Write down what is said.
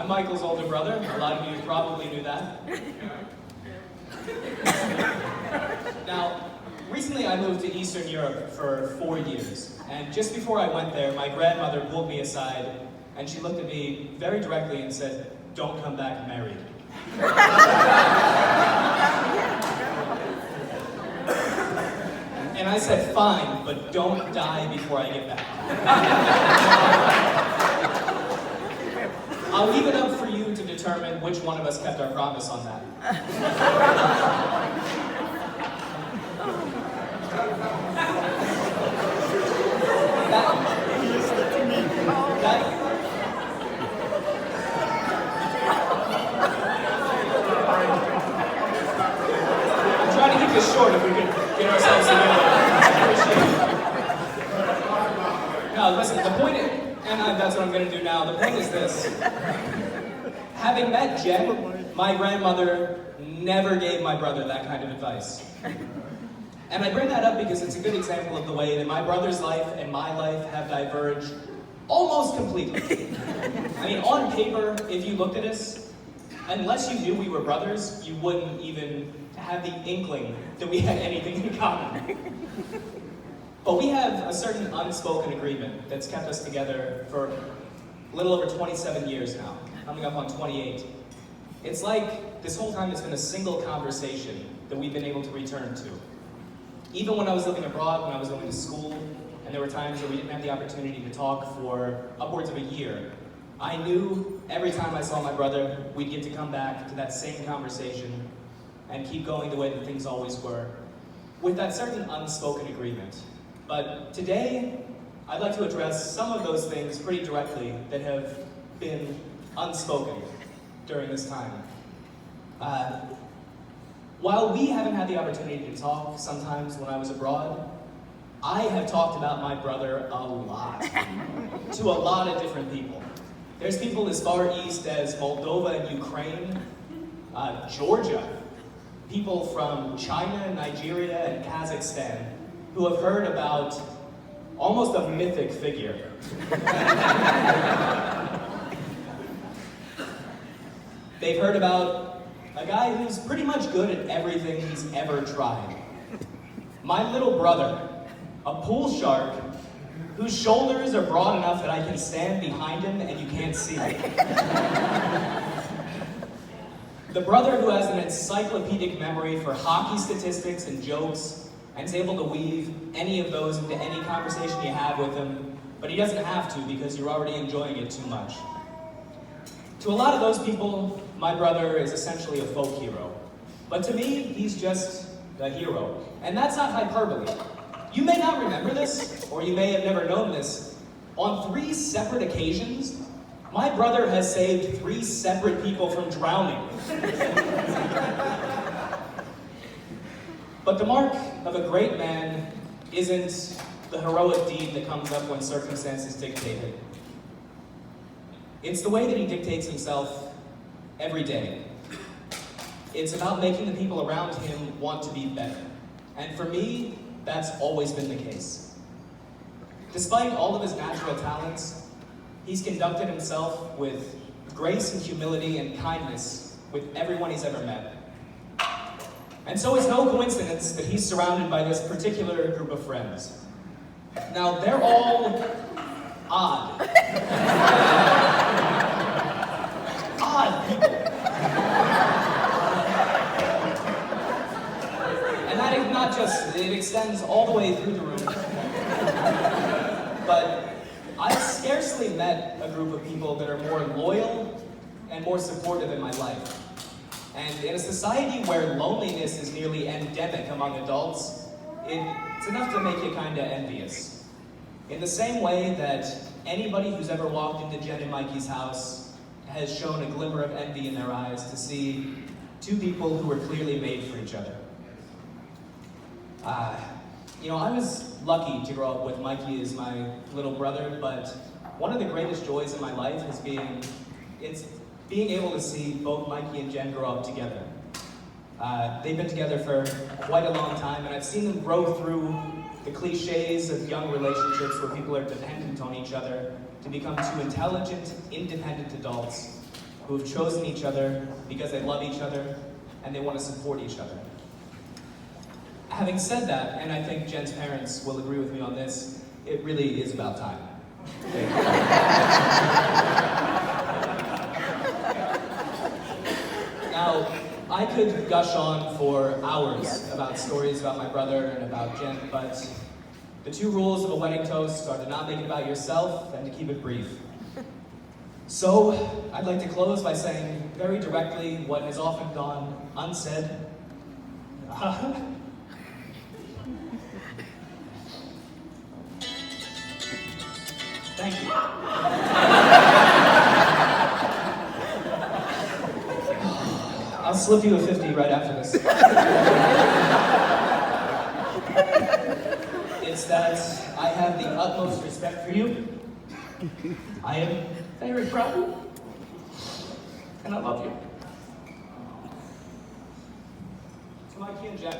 I'm Michael's older brother. A lot of you probably knew that. Now, recently I moved to Eastern Europe for 4 years, and just before I went there, my grandmother pulled me aside, and she looked at me very directly and said, "Don't come back married." And I said, "Fine, but don't die before I get back." I'll leave it up for you to determine which one of us kept our promise on that. I'm trying to keep this short if we can get ourselves together. No, listen, the point is, and that's what I'm going to do now. The point is this. Having met Jen, my grandmother never gave my brother that kind of advice. And I bring that up because it's a good example of the way that my brother's life and my life have diverged almost completely. I mean, on paper, if you looked at us, unless you knew we were brothers, you wouldn't even have the inkling that we had anything in common. But we have a certain unspoken agreement that's kept us together for a little over 27 years now, coming up on 28. It's like this whole time it's been a single conversation that we've been able to return to. Even when I was living abroad, when I was going to school, and there were times where we didn't have the opportunity to talk for upwards of a year, I knew every time I saw my brother, we'd get to come back to that same conversation and keep going the way that things always were, with that certain unspoken agreement. But today, I'd like to address some of those things pretty directly that have been unspoken during this time. While we haven't had the opportunity to talk sometimes when I was abroad, I have talked about my brother a lot, to a lot of different people. There's people as far east as Moldova and Ukraine, Georgia, people from China, Nigeria, and Kazakhstan, who have heard about almost a mythic figure. They've heard about a guy who's pretty much good at everything he's ever tried. My little brother, a pool shark whose shoulders are broad enough that I can stand behind him and you can't see me. The brother who has an encyclopedic memory for hockey statistics and jokes, and is able to weave any of those into any conversation you have with him, but he doesn't have to because you're already enjoying it too much. To a lot of those people, my brother is essentially a folk hero. But to me, he's just a hero. And that's not hyperbole. You may not remember this, or you may have never known this. On 3 separate occasions, my brother has saved 3 separate people from drowning. But the mark of a great man isn't the heroic deed that comes up when circumstances dictate it. It's the way that he dictates himself every day. It's about making the people around him want to be better. And for me, that's always been the case. Despite all of his natural talents, he's conducted himself with grace and humility and kindness with everyone he's ever met. And so it's no coincidence that he's surrounded by this particular group of friends. Now, they're all odd. Odd people. And that is not just, it extends all the way through the room. But I've scarcely met a group of people that are more loyal and more supportive in my life. And in a society where loneliness is nearly endemic among adults, it's enough to make you kind of envious. In the same way that anybody who's ever walked into Jen and Mikey's house has shown a glimmer of envy in their eyes to see 2 people who were clearly made for each other. I was lucky to grow up with Mikey as my little brother, but one of the greatest joys in my life is being able to see both Mikey and Jen grow up together. They've been together for quite a long time, and I've seen them grow through the cliches of young relationships where people are dependent on each other to become 2 intelligent, independent adults who have chosen each other because they love each other and they want to support each other. Having said that, and I think Jen's parents will agree with me on this, it really is about time. Now, I could gush on for hours about stories about my brother and about Jen, but the 2 rules of a wedding toast are to not make it about yourself and to keep it brief. So, I'd like to close by saying very directly what has often gone unsaid. Thank you. I'll slip you a 50 right after this. It's that I have the utmost respect for you. I am very proud. And I love you. To Mikey and Jen.